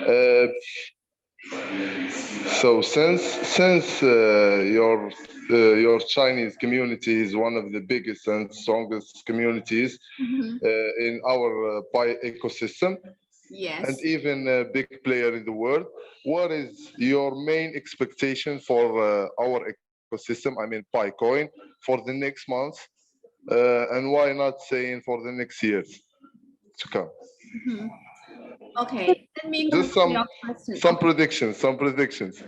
Uh, so since your Chinese community is one of the biggest and strongest communities in our pie ecosystem, and Yes. even a big player in the world, what is your main expectation for our ecosystem? I mean, PyCoin for the next month, and why not saying for the next years to come? Mhm. Okay, let me Just answer your question. some Okay. predictions, some predictions.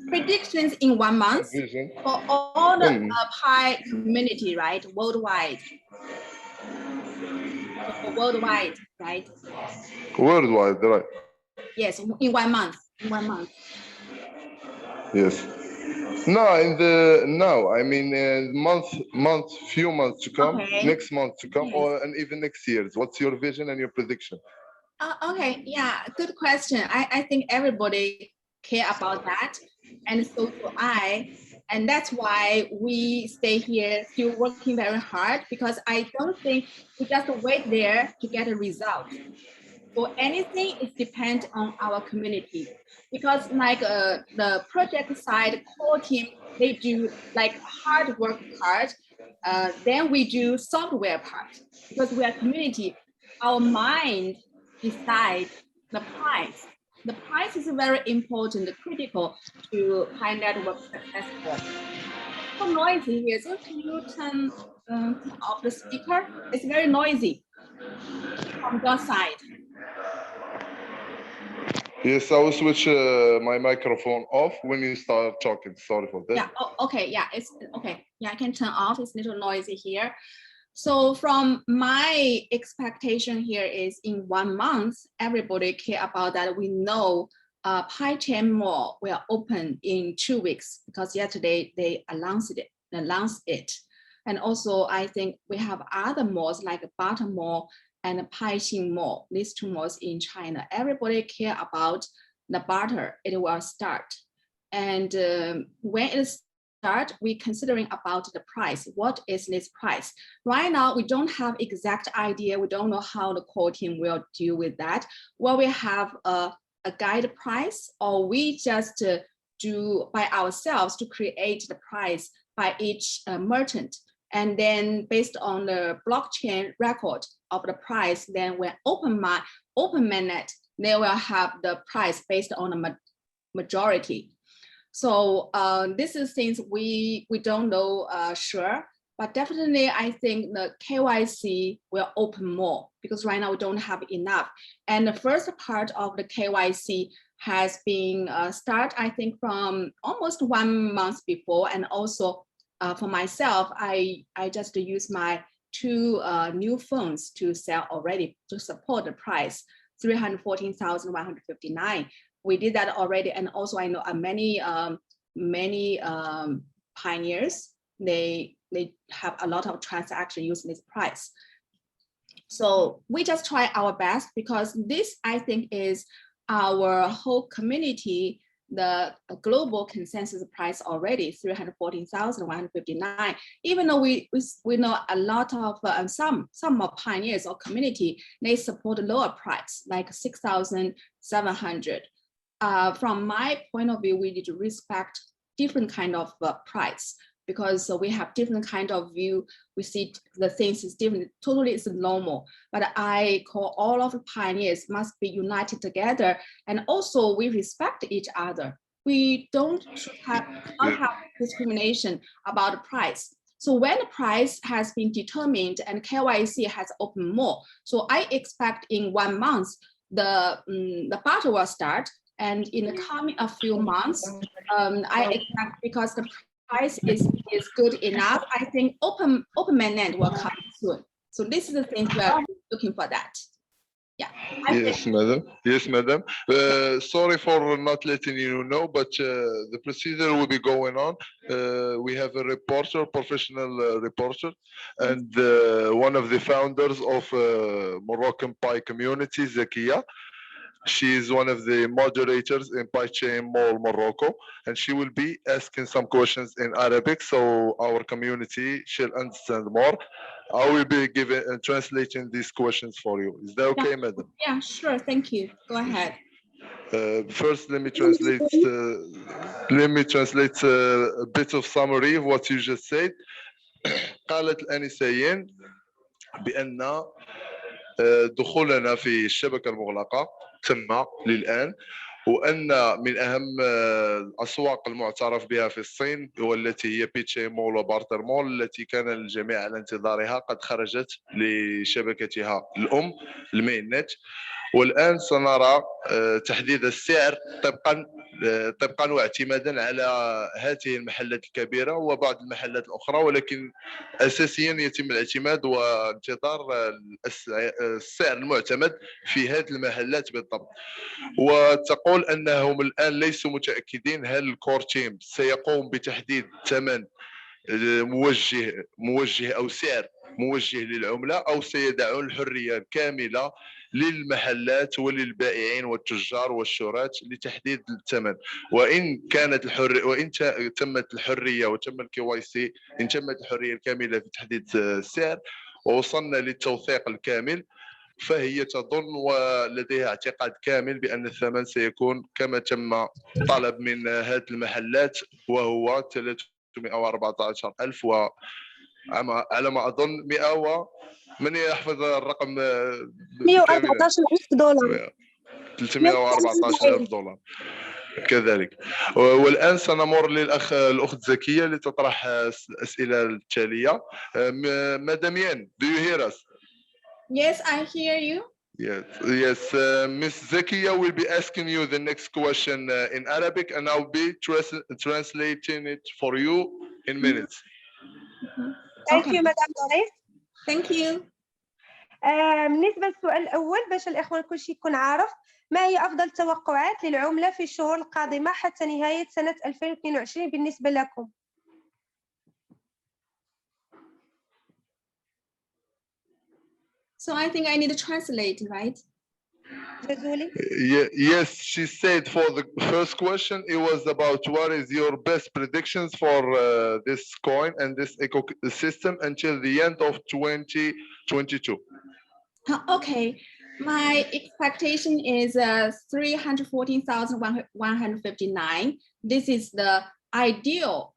Predictions in 1 month Vision. for all the Pi community, right? Worldwide. For worldwide, right? Worldwide, right? Yes, in 1 month. In 1 month. Yes. No, in the no, I mean few months to come, Okay. next month to come, Yes. or and even next years. What's your vision and your prediction? Okay. Yeah. Good question. I think everybody care about that, and so do I. And that's why we stay here, still working very hard, because I don't think we just wait there to get a result. For anything, it depends on our community, because like the project side core team, they do like hard work part. Then we do software part, because we are community. Our mind decide the price. The price is very important, critical to Pi network successful. So noisy here. So can you turn off the speaker? It's very noisy from your side. Yes, I will switch my microphone off when you start talking. Sorry for that. Yeah. Oh, okay. Yeah. It's okay. Yeah, I can turn off. It's a little noisy here. So from my expectation here is in 1 month, everybody care about that. We know PyChain Mall will open in 2 weeks, because yesterday they announced it. And also I think we have other malls like Butter Mall and Paixing Mall, these two malls in China. Everybody care about the Butter. It will start. And when it start, we considering about the price. What is this price? Right now, we don't have exact idea. We don't know how the core team will deal with that. Well, we have a guide price, or we just do by ourselves to create the price by each merchant. And then based on the blockchain record of the price, then when open mainnet, they will have the price based on the majority. So this is things we don't know sure, but definitely I think the KYC will open more, because right now we don't have enough. And the first part of the KYC has been start, I think, from almost 1 month before. And also for myself, I just use my two new phones to sell already to support the price, 314,159. We did that already. And also I know many pioneers, they have a lot of transaction using this price. So we just try our best, because this, I think, is our whole community, the global consensus price already, 314,159. Even though we know a lot of some of pioneers or community, they support lower price, like 6,700. From my point of view, we need to respect different kind of price, because we have different kind of view. We see the things is different, totally is normal. But I call all of the pioneers must be united together, and also we respect each other. We don't not have discrimination about the price. So when the price has been determined and KYC has opened more, so I expect in 1 month the battle will start. And in the coming a few months, I expect, because the price is good enough, I think open mainnet will come soon. So this is the things we are looking for that. Yeah. Yes, madam. Yes, madam. Sorry for not letting you know, but the procedure will be going on. We have a reporter, professional reporter, and one of the founders of Moroccan Pi community, Zakia. She is one of the moderators in PyChain Mall Morocco, and she will be asking some questions in Arabic so our community shall understand more. I will be translating these questions for you. Is that okay, madam? Yeah, sure. Thank you. Go ahead. First, let me translate. A bit of summary of what you just said. قالت الآنسيين بأن دخولنا في الشبكة المغلقة تم للآن، وأن من أهم الأسواق المعترف بها في الصين والتي هي بيتشي مول وبارتر مول التي كان الجميع على انتظارها قد خرجت لشبكتها الأم المين نت. والآن سنرى تحديد السعر طبقا واعتمادا على هذه المحلات الكبيرة وبعض المحلات الأخرى، ولكن أساسيا يتم الاعتماد وانتظار السعر المعتمد في هذه المحلات بالضبط. وتقول أنهم الآن ليسوا متأكدين هل الكور تيم سيقوم بتحديد ثمن موجه أو سعر موجه للعملة، أو سيدعون الحرية الكاملة للمحلات وللبائعين والتجار والشراة لتحديد الثمن. وإن تمت الحرية وتم الكي واي سي، إن تمت الحرية الكاملة في تحديد السعر ووصلنا للتوثيق الكامل، فهي تظن ولديها اعتقاد كامل بأن الثمن سيكون كما تم طلب من هذه المحلات، وهو 314,000 على ما أظن 100 من يحفظ الرقم 114,000 دولار. 314,000 دولار كذلك. والآن سنمر الأخت زكية لتطرح الأسئلة التالية. مدام ين, do you hear us? Yes, I hear you. Yes. Miss Zakia will be asking you the next question in Arabic, and I'll be translating it for you in minutes. Thank you, Madame Doris. Thank you. بالنسبة للسؤال الأول باش الإخوان كل شيء يكون عارف، ما هي أفضل التوقعات للعملة في الشهور القادمة حتى نهاية سنة 2022 بالنسبة لكم؟ So I think I need to translate, right? جزولي. Yes, she said for the first question, it was about what is your best predictions for this coin and this ecosystem until the end of 2022. Okay, my expectation is 314,159. This is the ideal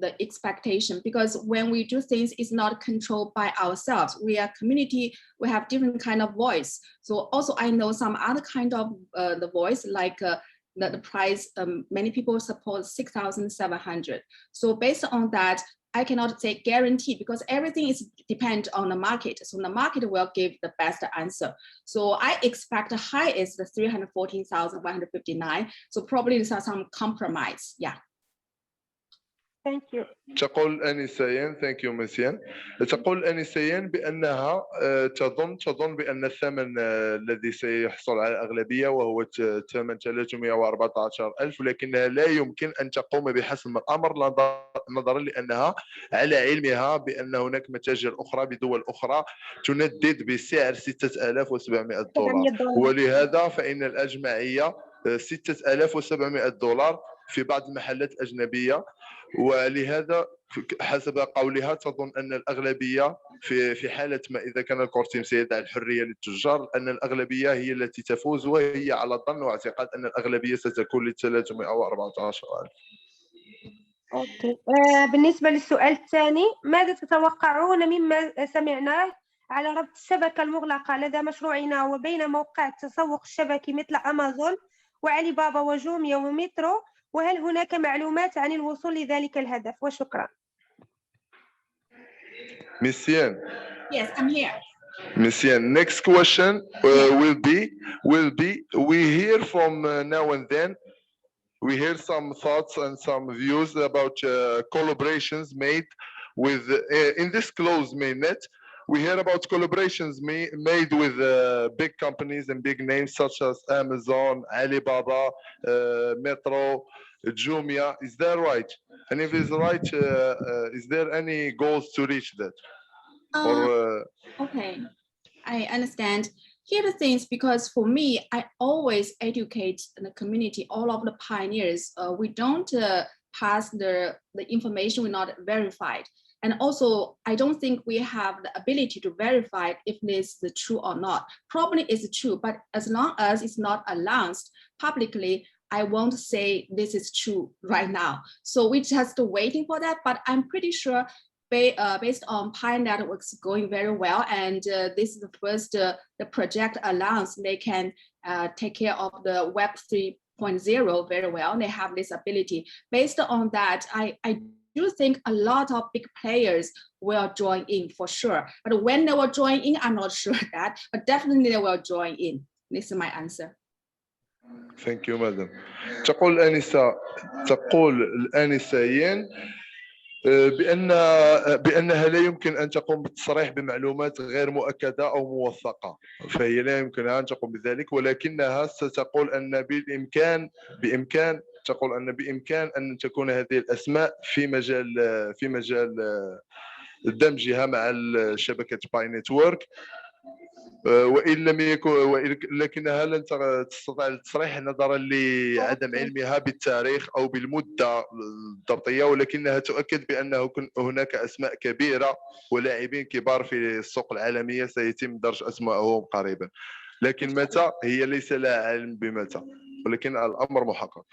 the expectation, because when we do things, it's not controlled by ourselves. We are community, we have different kind of voice. So also I know some other kind of the voice, like the price, many people support 6,700. So based on that, I cannot say guaranteed, because everything is depend on the market. So the market will give the best answer. So I expect the high is the 314,159. So probably there's some compromise. Yeah. Thank you. تقول أنسيان thank you مسيان. تقول أنسيان بأنها تظن بأن الثمن الذي سيحصل على الأغلبية وهو 8,314,000، ولكنها لا يمكن أن تقوم بحسم الأمر نظرا لأنها على علمها بأن هناك متاجر أخرى بدول أخرى تندد بسعر 6,700 دولار، ولهذا فإن الأجمعية 6,700 دولار في بعض المحلات الأجنبية. ولهذا حسب قولها تظن أن الأغلبية في حالة ما إذا كان الكورتيم سيدعي الحرية للتجار، أن الأغلبية هي التي تفوز، وهي على ظن واعتقاد أن الأغلبية ستكون ل 314,000. أوكي. بالنسبة للسؤال الثاني، ماذا تتوقعون مما سمعناه على ربط الشبكة المغلقة لدى مشروعنا وبين موقع التسوق الشبكي مثل أمازون وعلي بابا وجوميا ومترو، وهل هناك معلومات عن الوصول لذلك الهدف؟ وشكرا. Missian. Yes, I'm here. Missian, next question will be we hear from now and then, we hear some thoughts and some views about collaborations made with in this closed mainnet. We hear about collaborations made with big companies and big names such as Amazon, Alibaba, Metro, Jumia. Is that right? And if it's right, is there any goals to reach that? Okay, I understand. Here are the things, because for me, I always educate the community, all of the pioneers. We don't pass the information we're not verified. And also, I don't think we have the ability to verify if this is true or not. Probably it's true, but as long as it's not announced publicly, I won't say this is true right now. So we're just waiting for that, but I'm pretty sure based on Pi networks going very well, and this is the first the project announced, they can take care of the Web 3.0 very well. They have this ability. Based on that, I do think a lot of big players will join in for sure. But when they will join in, I'm not sure that, but definitely they will join in. This is my answer. Thank you, madam. تقول الآنسة ين بأنها لا يمكن أن تقوم بالتصريح بمعلومات غير مؤكدة أو موثقة، فهي لا يمكنها أن تقوم بذلك، ولكنها ستقول أن بإمكان أن تكون هذه الأسماء في مجال دمجها مع شبكة باي نتورك، وإن لم يكن لكنها لن تستطيع التصريح نظرا لعدم علمها بالتاريخ أو بالمدة الضبطية، ولكنها تؤكد بأنه هناك أسماء كبيرة ولاعبين كبار في السوق العالمية سيتم درج أسمائهم قريبا، لكن متى هي ليس لها علم بمتى، ولكن الأمر محقق.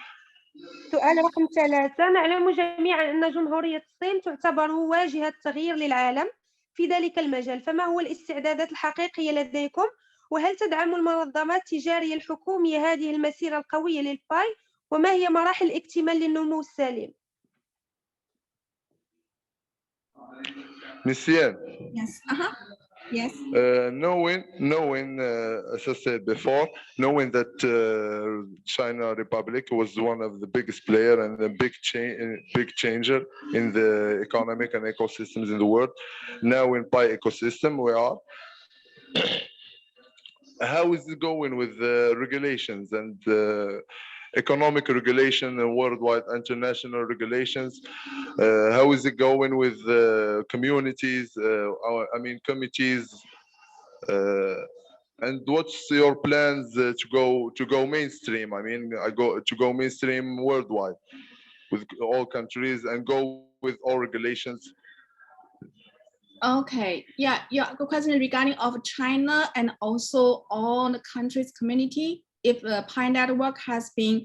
سؤال رقم 3. نعلم جميعا أن جمهورية الصين تعتبر واجهة تغيير للعالم في ذلك المجال، فما هو الاستعدادات الحقيقية لديكم؟ وهل تدعم المنظمات التجارية الحكومية هذه المسيرة القوية للباي؟ وما هي مراحل الاكتمال للنمو السليم؟ نسيان. Yes. Yes. Knowing as I said before, knowing that China Republic was one of the biggest player and a big changer in the economic and ecosystems in the world. Now in Pi ecosystem we are. How is it going with the regulations and economic regulation and worldwide international regulations? How is it going with communities? Committees. And what's your plans to go mainstream? To go mainstream worldwide with all countries and go with all regulations. Okay, yeah, good question regarding of China and also all the countries' community. If the Pi network has been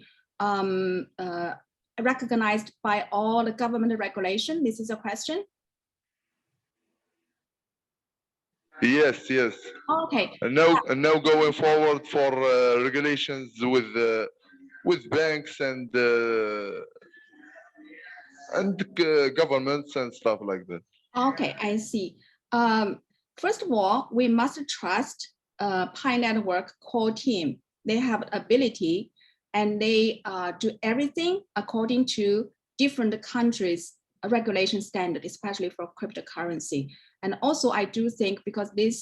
recognized by all the government regulation, this is a question. Yes. Okay. And now going forward for regulations with banks and governments and stuff like that. Okay, I see. First of all, we must trust Pi Network core team. They have ability and they do everything according to different countries' regulation standard, especially for cryptocurrency. And also, I do think because this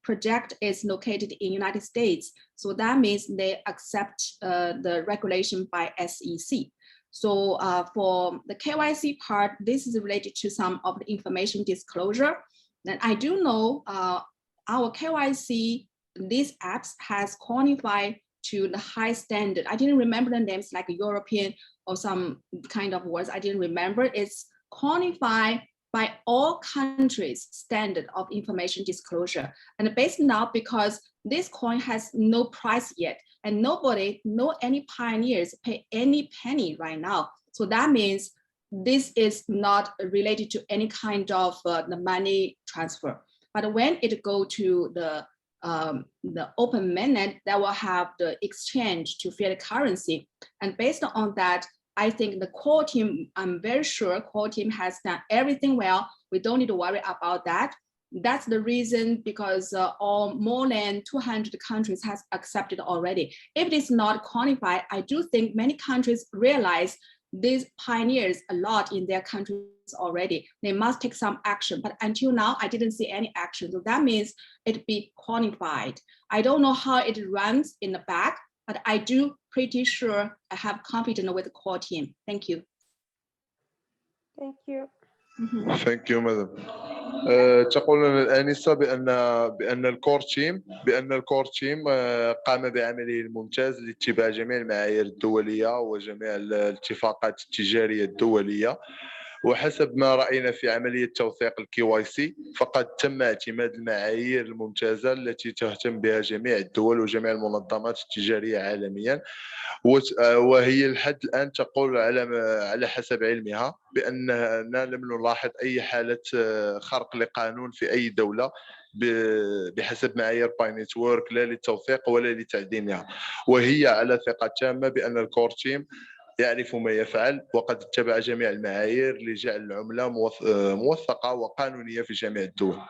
project is located in United States, so that means they accept the regulation by SEC. So for the KYC part, this is related to some of the information disclosure. And I do know our KYC, these apps has qualified to the high standard. I didn't remember the names like European or some kind of words. I didn't remember. It's qualified by all countries' standard of information disclosure. And based now, because this coin has no price yet, and nobody, no any pioneers pay any penny right now. So that means this is not related to any kind of the money transfer. But when it go to the open mainnet, that will have the exchange to fiat currency. And based on that, I think the core team, I'm very sure core team has done everything well. We don't need to worry about that. That's the reason because all more than 200 countries has accepted already. If it is not qualified, I do think many countries realize these pioneers a lot in their countries already. They must take some action, but until now, I didn't see any action. So that means it be qualified. I don't know how it runs in the back, but I do pretty sure I have confidence with the core team. Thank you. Thank you. Thank you, madam. تقول الآنسة بأن الكور تيم قام بعمله الممتاز لاتباع جميع المعايير الدولية وجميع الاتفاقات التجارية الدولية، وحسب ما رأينا في عملية توثيق الKYC فقد تم اعتماد المعايير الممتازة التي تهتم بها جميع الدول وجميع المنظمات التجارية عالميا، وهي لحد الآن تقول على حسب علمها بأننا لم نلاحظ أي حالة خرق لقانون في أي دولة بحسب معايير باي نتورك، لا للتوثيق ولا لتعدينها. وهي على ثقة تامة بأن الكور تيم يعرف ما يفعل وقد اتبع جميع المعايير لجعل العملة موثقة وقانونية في جميع الدول.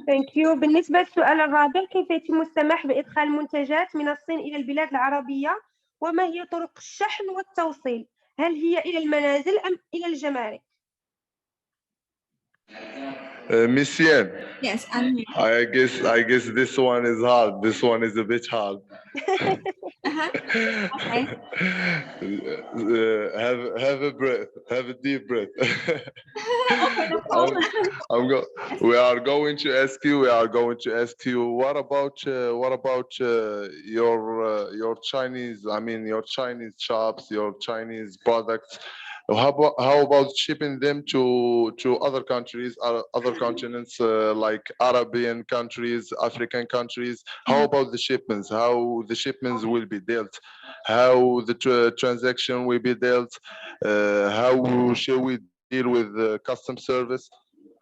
Thank you. بالنسبة للسؤال الرابع، كيف يتم السماح بإدخال منتجات من الصين إلى البلاد العربية؟ وما هي طرق الشحن والتوصيل؟ هل هي إلى المنازل أم إلى الجمارك؟ Missian, Yes, I'm here. I guess this one is hard. This one is a bit hard. Okay. Have a breath. Have a deep breath. Okay, no problem. We are going to ask you. We are going to ask you. What about your Chinese? I mean, your Chinese shops, your Chinese products. How about shipping them to other countries, other continents like Arabian countries, African countries? How about the shipments? How the shipments will be dealt? How the transaction will be dealt? How shall we deal with the custom service?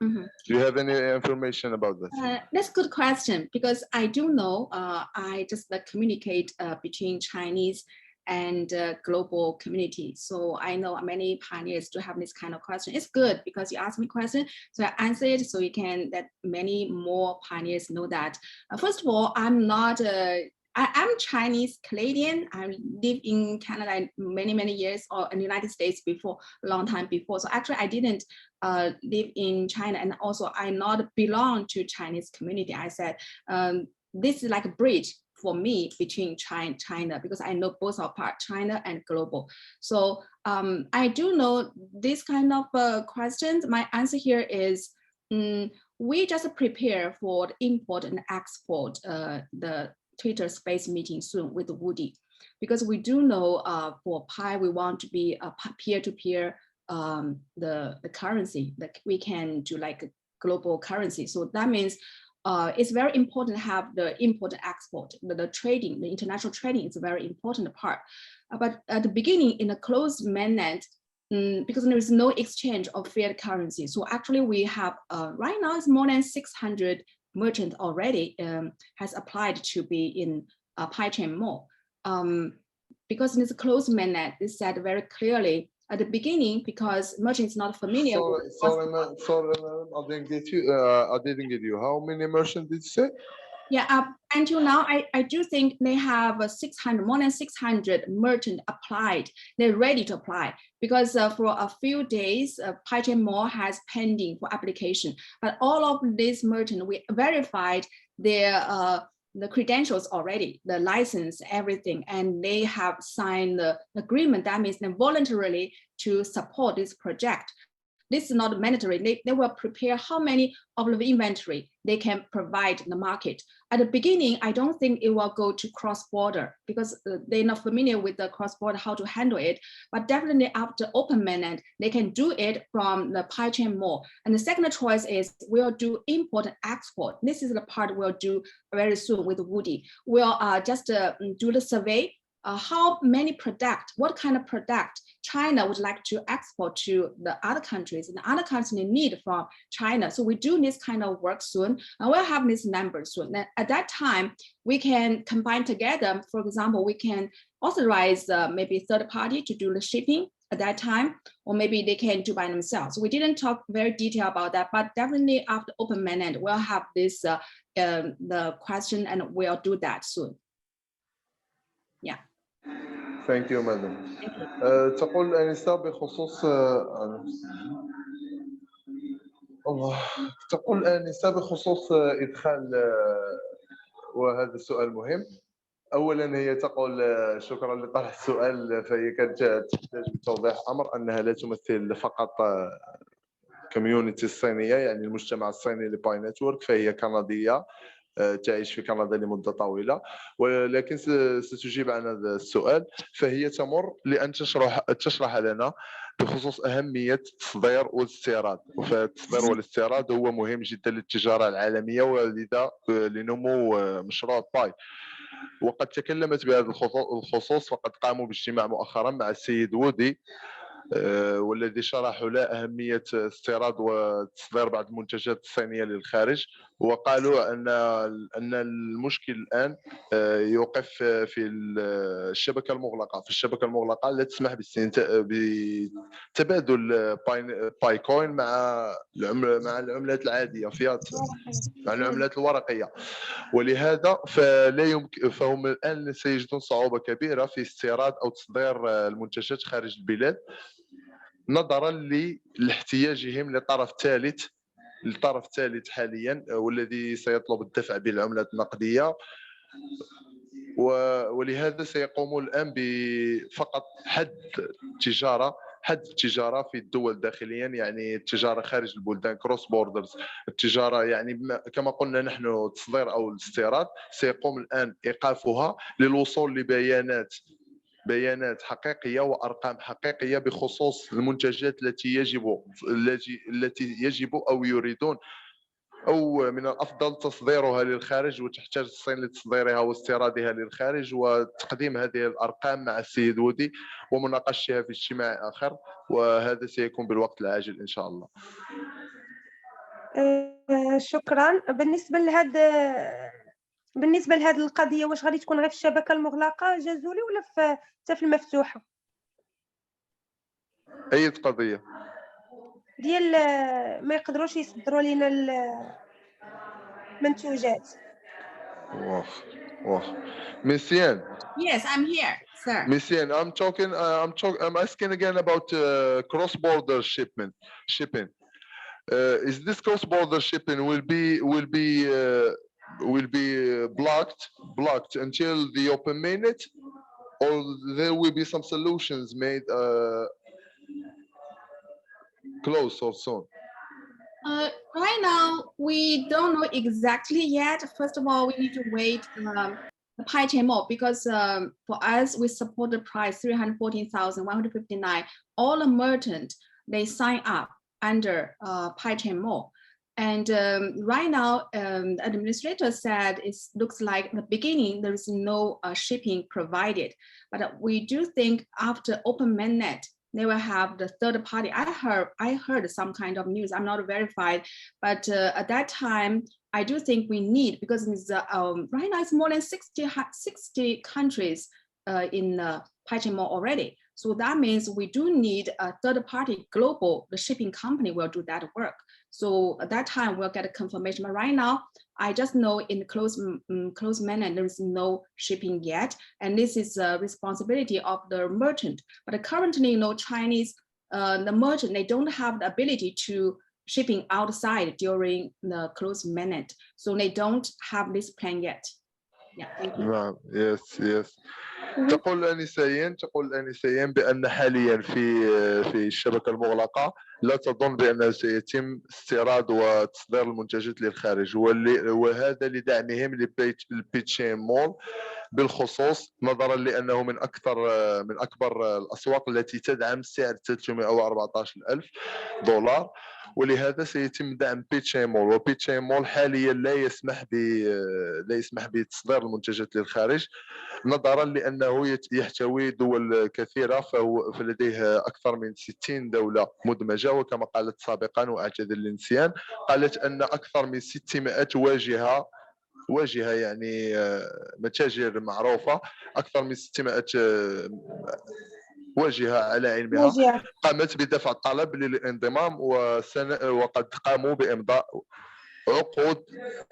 Mhm. Do you have any information about this? That's a good question because I do know I just communicate between Chinese and global community. So I know many pioneers do have this kind of question. It's good because you asked me a question, so I answer it so you can that many more pioneers know that. First of all, I'm not I'm Chinese Canadian. I lived in Canada many years or in the United States before, a long time before. So actually I didn't live in China, and also I not belong to Chinese community. I said this is like a bridge for me between China because I know both are part China and global. So I do know this kind of questions. My answer here is we just prepare for the import and export the Twitter space meeting soon with Woody, because we do know for Pi we want to be a peer-to-peer the currency that we can do like a global currency. So that means it's very important to have the import and export, the trading, the international trading is a very important part. But at the beginning in a closed mainland, because there is no exchange of fiat currency. So actually we have right now it's more than 600 merchants already has applied to be in PiChain Mall. Because in this closed mainnet, this said very clearly at the beginning, because merchants not familiar with sorry, I didn't get you. I didn't get you. How many merchants did you say? Yeah, until now, I do think they have 600, more than 600 merchants applied. They're ready to apply because for a few days, PiChain Mall has pending for application. But all of these merchants, we verified their the credentials already, the license, everything, and they have signed the agreement. That means they voluntarily to support this project. This is not mandatory. They will prepare how many of the inventory they can provide in the market. At the beginning, I don't think it will go to cross-border because they're not familiar with the cross-border, how to handle it. But definitely after open mainland, they can do it from the PiChain Mall. And the second choice is we'll do import and export. This is the part we'll do very soon with Woody. We'll just do the survey. How many product, what kind of product China would like to export to the other countries, and the other countries need from China. So we do this kind of work soon, and we'll have this number soon. And at that time, we can combine together. For example, we can authorize maybe third party to do the shipping at that time, or maybe they can do by themselves. We didn't talk very detail about that, but definitely after open mainland, we'll have this the question, and we'll do that soon. Yeah. Thank you, madam. تقول أنسة بخصوص الله تقول أنسة بخصوص إدخال وهذا السؤال مهم. أولا هي تقول شكرا لطرح السؤال، فهي كانت تحتاج لتوضيح أمر أنها لا تمثل فقط كوميونيتي الصينية، يعني المجتمع الصيني لباي نتورك، فهي كندية تعيش في كندا لمدة طويلة، ولكن ستجيب عن هذا السؤال. فهي تمر لأن تشرح لنا بخصوص أهمية التصدير والاستيراد، فالتصدير والاستيراد هو مهم جدا للتجارة العالمية ولذا لنمو مشروع باي. وقد تكلمت بهذا الخصوص، فقد قاموا باجتماع مؤخرا مع السيد وودي والذي شرح له أهمية استيراد وتصدير بعض المنتجات الصينية للخارج، وقالوا أن المشكل الآن يوقف في الشبكة المغلقة. في الشبكة المغلقة لا تسمح بتبادل بايكوين مع العملات العادية فيات، مع العملات الورقية، ولهذا فهم الآن سيجدون صعوبة كبيرة في استيراد أو تصدير المنتجات خارج البلاد، نظرا لاحتياجهم لطرف ثالث حاليا والذي سيطلب الدفع بالعملات النقدية. ولهذا سيقومون الآن بفقط حد التجارة في الدول داخليا، يعني التجارة خارج البلدان كروس بوردرز، التجارة يعني كما قلنا نحن التصدير أو الاستيراد سيقوم الآن إيقافها للوصول لبيانات حقيقية وأرقام حقيقية بخصوص المنتجات التي يجب أو يريدون أو من الأفضل تصديرها للخارج، وتحتاج الصين لتصديرها واستيرادها للخارج، وتقديم هذه الأرقام مع السيد وودي ومناقشتها في اجتماع آخر، وهذا سيكون بالوقت العاجل إن شاء الله. شكرا. بالنسبة لهذه القضية، واش غادي تكون غير في الشبكة المغلقة جازولي ولا حتى في المفتوحة؟ أي قضية؟ ديال ما يقدروش يصدروا لنا المنتوجات. واخ ميسيان. Yes, I'm here, sir. Messian, I'm asking again about cross-border shipping. Is this cross-border shipping will be blocked until the open mainnet, or there will be some solutions made close or soon? Right now, we don't know exactly yet. First of all, we need to wait the pie chain more, because for us, we support the price 314,159. All the merchant, they sign up under pie chain more. And right now, the administrator said it looks like in the beginning there is no shipping provided, but we do think after open mainnet they will have the third party. I heard some kind of news. I'm not verified, but at that time I do think we need, because it's, right now it's more than 60 countries in Pachimo already. So that means we do need a third party global, the shipping company will do that work. So at that time we'll get a confirmation. But right now, I just know in the closed mainnet there is no shipping yet, and this is a responsibility of the merchant. But currently, Chinese, the merchant, they don't have the ability to shipping outside during the closed mainnet, so they don't have this plan yet. Yeah, thank you. Yes. تقول الأنسيين بأن حاليا في الشبكة المغلقة لا تظن بأنه سيتم استيراد وتصدير المنتجات للخارج، وهذا لدعمهم لبيتشين مول بالخصوص، نظرا لأنه من أكبر الأسواق التي تدعم سعر $314,000، ولهذا سيتم دعم بيتشين مول. وبيتشين مول حاليا لا يسمح بتصدير المنتجات للخارج، نظرا لأنه يحتوي دول كثيرة، فلديه أكثر من 60 دولة مدمجة، وكما قالت سابقا وأعتذر للنسيان، قالت أن أكثر من 600 واجهة يعني متاجر معروفة، أكثر من 600 واجهة على علمها قامت بدفع طلب للانضمام، وقد قاموا بإمضاء عقود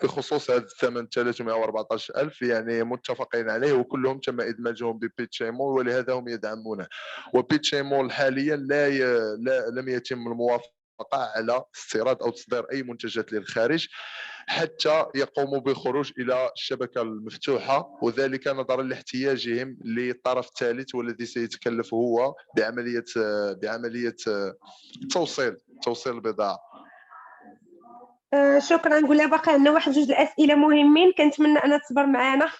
بخصوص هذا الثمن 314,000 يعني متفقين عليه، وكلهم تم ادماجهم ببيتشين مول، ولهذا هم يدعمونه. وبيتشين مول حاليا لم يتم الموافقه على استيراد او تصدير اي منتجات للخارج حتى يقوموا بالخروج الى الشبكه المفتوحه، وذلك نظرا لاحتياجهم لطرف ثالث والذي سيتكلف هو بعمليه توصيل البضاعه. شكرا. نقول لها باقي عندنا واحد جوج الأسئلة مهمين، كنتمنى أن تصبر معنا.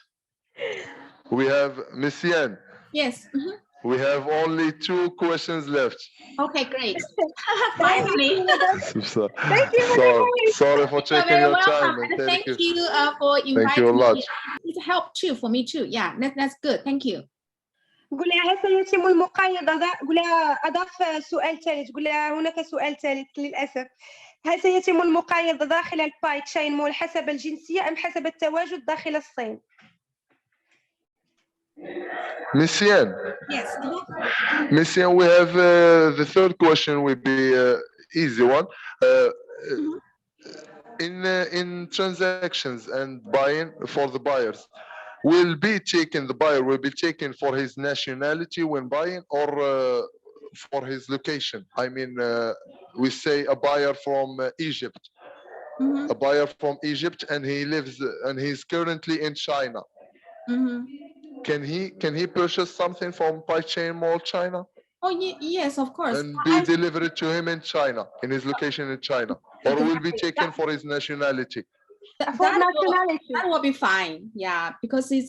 We have Miss Yan. Yes. We have only 2 questions left. Okay, great. Finally. Sorry for You're taking very your welcome, time, and and thank you. you for Thank you a inviting lot. me. It helped too for me too. Yeah, that's good. Thank you. قول لها سيتم المقايضة. قول لها أضاف سؤال ثالث. قول لها هناك سؤال ثالث للأسف. هل سيتم المقايضة داخل الباي تشين مول حسب الجنسية أم حسب التواجد داخل الصين؟ Miss Yan. Yes. Miss Yan, we have the third question will be easy one. In transactions and buying for the buyers, the buyer will be taken for his nationality when buying, or for his location. I mean, we say a buyer from Egypt, a buyer from Egypt, and he's currently in China. Can he purchase something from Paichain Mall China Oh, yes, of course. and be delivered to him in China, in his location in China, or will be taken for his nationality? That will be fine. Yeah, because they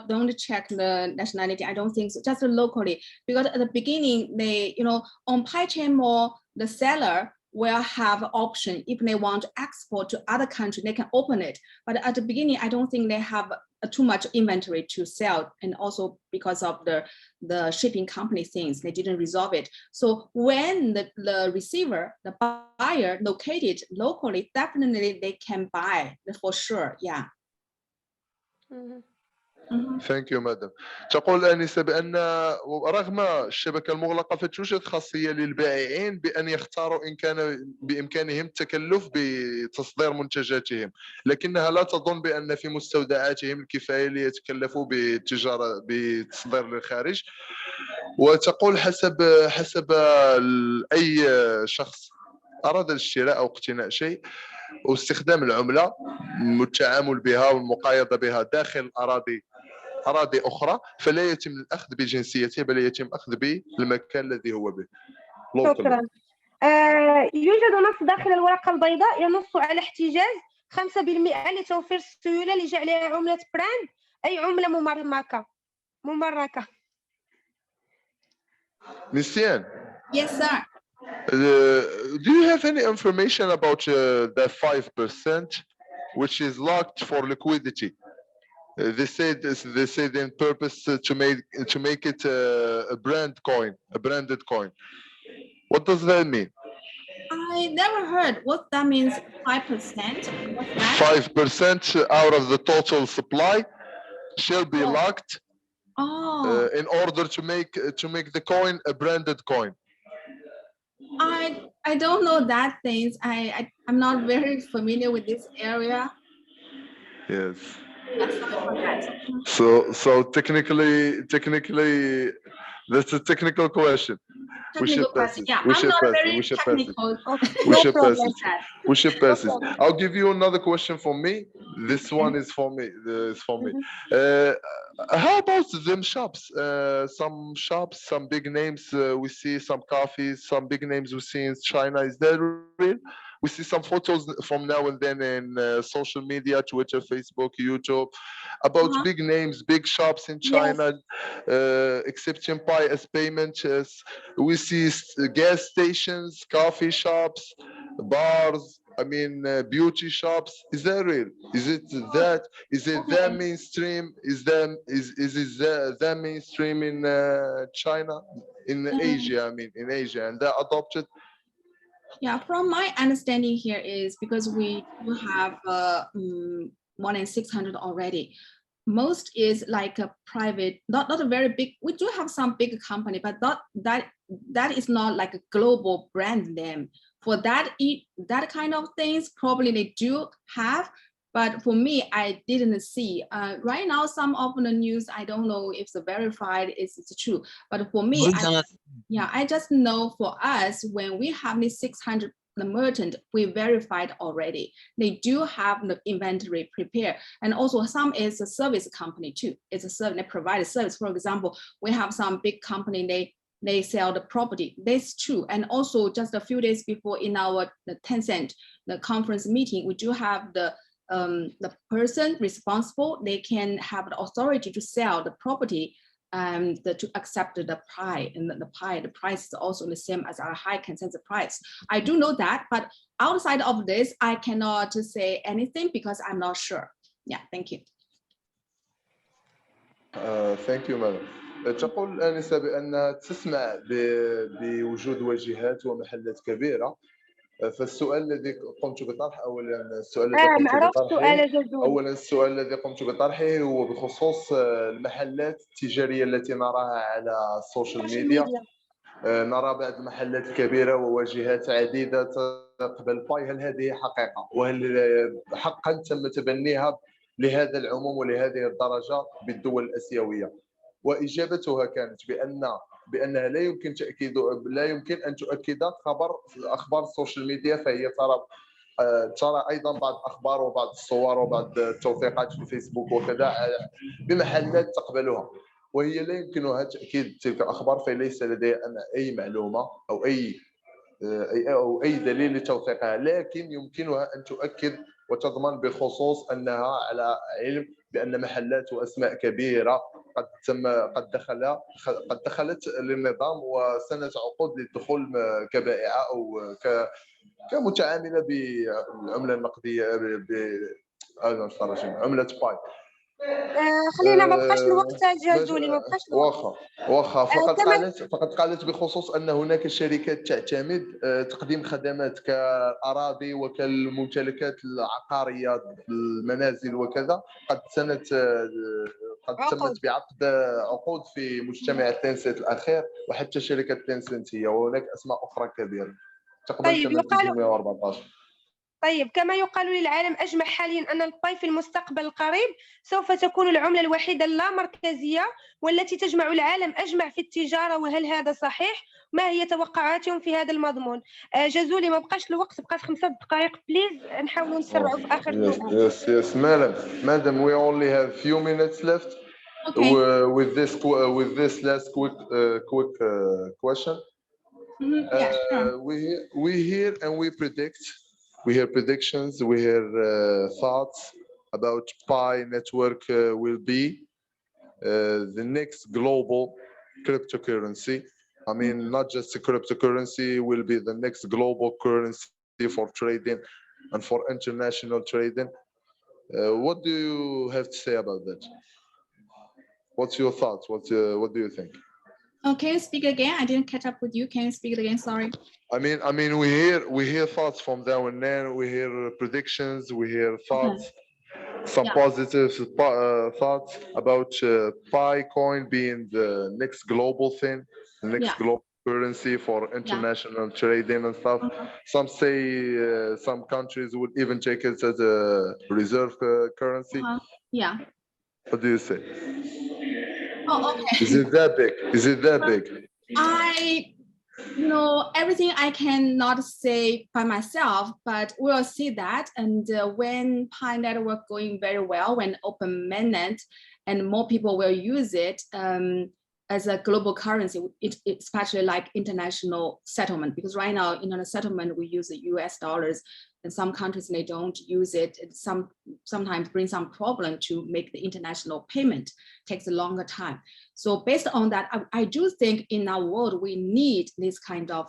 don't check the nationality. I don't think so. Just locally, because at the beginning they, on Paichain Mall, the seller will have option if they want to export to other country, they can open it. But at the beginning, I don't think they have too much inventory to sell, and also because of the shipping company things, they didn't resolve it. So when the receiver, the buyer located locally, definitely they can buy for sure. Yeah. Thank you, madam. تقول آنسة بأن رغم الشبكة المغلقة فتوجد خاصية للبائعين بأن يختاروا إن كان بإمكانهم التكلف بتصدير منتجاتهم، لكنها لا تظن بأن في مستودعاتهم الكفاية ليتكلفوا بتصدير للخارج. وتقول حسب أي شخص أراد الشراء أو اقتناء شيء واستخدام العملة والتعامل بها والمقايضة بها داخل أراضي أخرى، فلا يتم الأخذ بجنسيته بل يتم الأخذ بالمكان الذي هو به. شكرا. يوجد نص داخل الورقة البيضاء ينص على احتجاز 5% لتوفير السيولة لجعلها عملة براند، أي عملة ممركة. Miss-Yan. Yes, sir. Do you have any information about the 5% which is locked for liquidity? They said in purpose to make it a branded coin. What does that mean? I never heard what that means. 5%. 5% out of the total supply shall be locked in order to make the coin a branded coin. I don't know that things. I'm not very familiar with this area. Yes. Yeah, sorry for that. So technically, that's a technical question. We should pass it. Yeah, We I'm should not pass very it. We should pass it. technical. We should pass it. We should pass it. I'll give you another question for me. This one is for me. How about them shops? Some shops, some big names we see, some coffees, some big names we see in China. Is that real? We see some photos from now and then in social media, Twitter, Facebook, YouTube, about big names, big shops in China, accepting Pi as payment. We see gas stations, coffee shops, bars, I mean, beauty shops. Is that real? Is it that? Is it that mainstream? Is it that mainstream in China, in Asia? I mean, in Asia, and that adopted. Yeah, from my understanding here is because we do have more than 600 already. Most is like a private, not a very big. We do have some big company, but that is not like a global brand name. For that kind of things, probably they do have. But for me, I didn't see. Right now, some of the news, I don't know if it's verified, it's true. But for me, I just know for us, when we have these 600 merchant, we verified already. They do have the inventory prepared. And also some is a service company too. It's a service, they provide a service. For example, we have some big company, they sell the property. That's true. And also just a few days before in the Tencent, the conference meeting, we do have the person responsible. They can have the authority to sell the property and to accept the price. And the price is also the same as our high consensus price. I do know that, but outside of this, I cannot say anything because I'm not sure. Yeah, thank you. Thank you, madam. تقول آنسة بأن تسمع بوجود واجهات ومحلات كبيرة. فالسؤال الذي قمت بطرحه السؤال الذي قمت بطرحه هو بخصوص المحلات التجارية التي نراها على السوشيال ميديا. نرى بعض المحلات الكبيرة وواجهات عديدة تقبل باي. هل هذه حقيقة؟ وهل حقا تم تبنيها لهذا العموم ولهذه الدرجة بالدول الآسيوية؟ وإجابتها كانت بأنها لا يمكن أن تؤكد أخبار السوشيال ميديا، فهي ترى أيضا بعض الأخبار وبعض الصور وبعض التوثيقات في الفيسبوك وكذا بمحلات تقبلها، وهي لا يمكنها تأكيد تلك الأخبار، فليس لديها أي معلومة أو أي دليل لتوثيقها، لكن يمكنها أن تؤكد وتضمن بخصوص أنها على علم بأن محلات وأسماء كبيرة قد دخلت للنظام وسنت عقود للدخول كبائعة أو كمتعاملة بالعملة النقدية عملة باي. خلينا ما بقاش الوقت جازولي، ما بقاش واخا فقد قالت بخصوص ان هناك شركات تعتمد تقديم خدمات كالاراضي وكالممتلكات العقاريه المنازل وكذا، قد تمت بعقد عقود في مجتمع تنسنت الاخير وحتى شركه تنسنت هي، وهناك اسماء اخرى كبيره تقبل 814. طيب كما يقال للعالم أجمع حاليا أن الباي في المستقبل القريب سوف تكون العملة الوحيدة اللامركزية والتي تجمع العالم أجمع في التجارة، وهل هذا صحيح؟ ما هي توقعاتهم في هذا المضمون؟ جازولي ما بقاش الوقت، بقات 5 دقائق بليز، نحاولوا نسرعوا في آخر سؤال. Yes, madam, we only have few minutes left. Okay. With this last quick question. Yeah, sure. We hear and we predict. We hear predictions, we hear thoughts about Pi network will be the next global cryptocurrency. I mean, not just a cryptocurrency, will be the next global currency for trading and for international trading. What do you have to say about that? What's your thoughts? What do you think? Can you speak again? I didn't catch up with you. Can you speak it again? Sorry. I mean, we hear thoughts from now and then. We hear predictions. We hear thoughts, some positive thoughts about Pi coin being the next global thing, the next global currency for international trading and stuff. Some say some countries would even take it as a reserve currency. Yeah. What do you say? Oh, okay. Is it that big? Is it that big? Everything I cannot say by myself, but we'll see that. And when Pi network going very well, when open mainnet and more people will use it as a global currency, especially like international settlement, because right now in a settlement we use the US dollars, and some countries they don't use it. Sometimes bring some problem to make the international payment, takes a longer time. So based on that, I do think in our world we need this kind of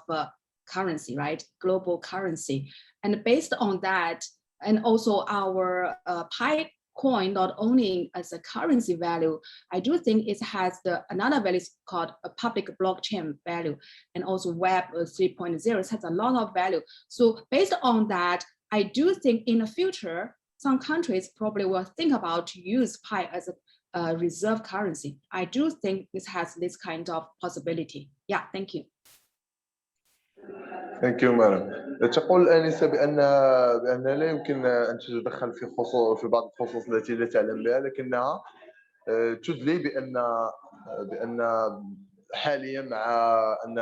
currency, right? Global currency. And based on that, and also our Pi coin not only as a currency value, I do think it has another value called a public blockchain value, and also Web 3.0. It has a lot of value. So based on that, I do think in the future, some countries probably will think about to use Pi as a reserve currency. I do think this has this kind of possibility. Yeah, thank you. Thank you, madam. تقول آنسة بأن لا يمكن أن تتدخل في بعض الخصوص التي لا تعلم بها، لكنها تدلي بأن حاليا مع أن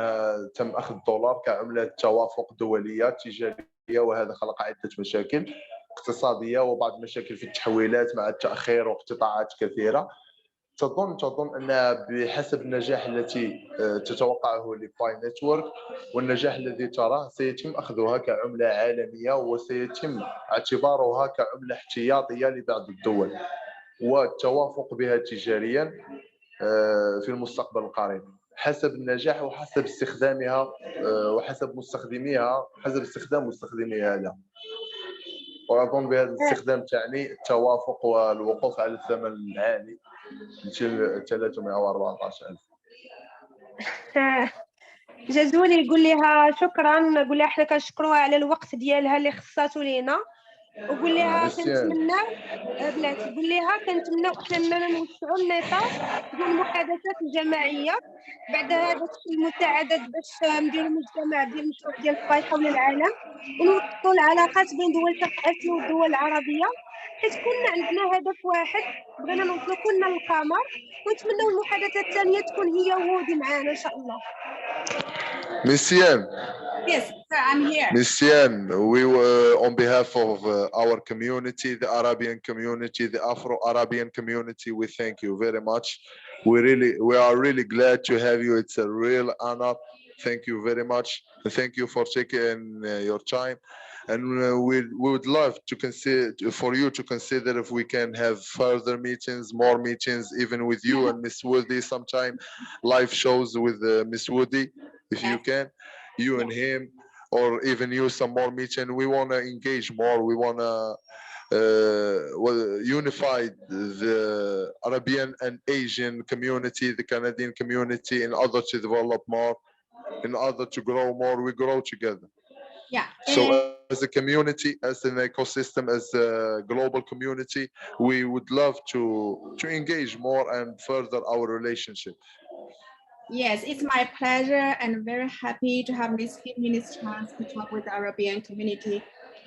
تم أخذ الدولار كعملة توافق دولية تجارية، وهذا خلق عدة مشاكل اقتصادية وبعض المشاكل في التحويلات مع التأخير واقتطاعات كثيرة. تظن ان بحسب النجاح التي تتوقعه لباي نتورك والنجاح الذي تراه سيتم اخذها كعمله عالميه وسيتم اعتبارها كعمله احتياطيه لبعض الدول والتوافق بها تجاريا في المستقبل القريب حسب النجاح وحسب استخدامها وحسب مستخدميها حسب استخدام مستخدميها لها. واظن بهذا الاستخدام تعني التوافق والوقوف على الثمن العالي 314,000. جازولي قول لها شكرا، قول لها حنا كنشكروها على الوقت ديالها اللي خصاتو لينا، وقول لها كنتمناو بلاتي قول لها كنتمناو حنا اننا نوسعوا النطاق ديال المحادثات الجماعيه بعد هذا الشيء المساعدات باش نديروا مجتمع ديال المشروع ديال باي حول العالم ونوطدوا العلاقات بين دول شرق اسيا والدول العربيه، حيت كنا عندنا هدف واحد بغينا نوصلوا كلنا للقمر، ونتمناو المحادثات الثانيه تكون هي وودي معانا ان شاء الله. Messian. Yes, sir, I'm here. Messian, we on behalf of our community, the Arabian community, the Afro-Arabian community, we thank you very much. We are really glad to have you. It's a real honor. Thank you very much. Thank you for taking your time. And we would love to consider for you to consider if we can have further meetings, more meetings, even with you and Miss Woody sometime, live shows with Miss Woody, if you can, you and him, or even you some more meeting. We want to engage more. We want to unify the Arabian and Asian community, the Canadian community, in order to develop more, in order to grow more. We grow together. Yeah. So as a community, as an ecosystem, as a global community, we would love to engage more and further our relationship. Yes, it's my pleasure and very happy to have this few minutes chance to talk with the Arabian community.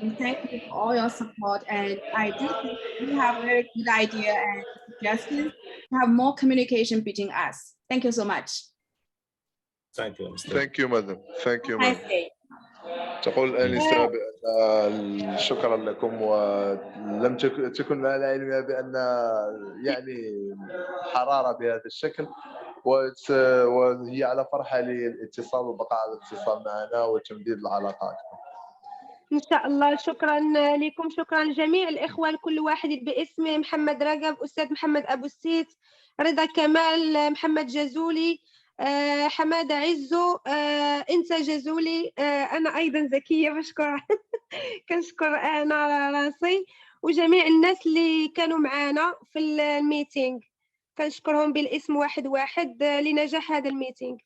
And thank you for all your support. And I do think you have a very good idea and suggestions to have more communication between us. Thank you so much. Thank you, Mr. Thank you, madam. Thank you, Nice madam. day. تقول آنسة بأن شكرا لكم، ولم تكن على علمها بأن يعني حرارة بهذا الشكل، وهي على فرحة للاتصال والبقاء على الاتصال معنا وتمديد العلاقات. ان شاء الله. شكرا لكم، شكرا لجميع الاخوان، كل واحد باسمه: محمد رجب، استاذ محمد ابو السيد، رضا كمال، محمد جازولي، حماده عزو، انت جازولي، انا ايضا زكيه بشكر كنشكر انا راسي، وجميع الناس اللي كانوا معنا في الميتينغ كنشكرهم بالاسم واحد واحد لنجاح هذا الميتينغ.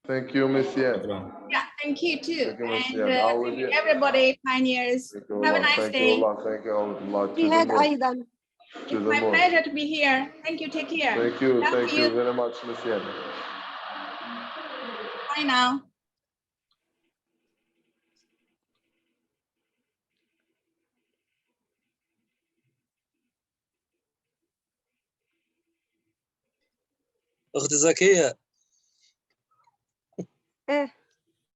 Thank you, Messian. Yeah, thank you too. Thank you, And Messian. thank you everybody, pioneers. Have a nice day. Thank you, Allah. جهاد ايضا. It's my pleasure to be here. Thank you. Take care. Thank you very much, Messian. Bye now. أخت زكية.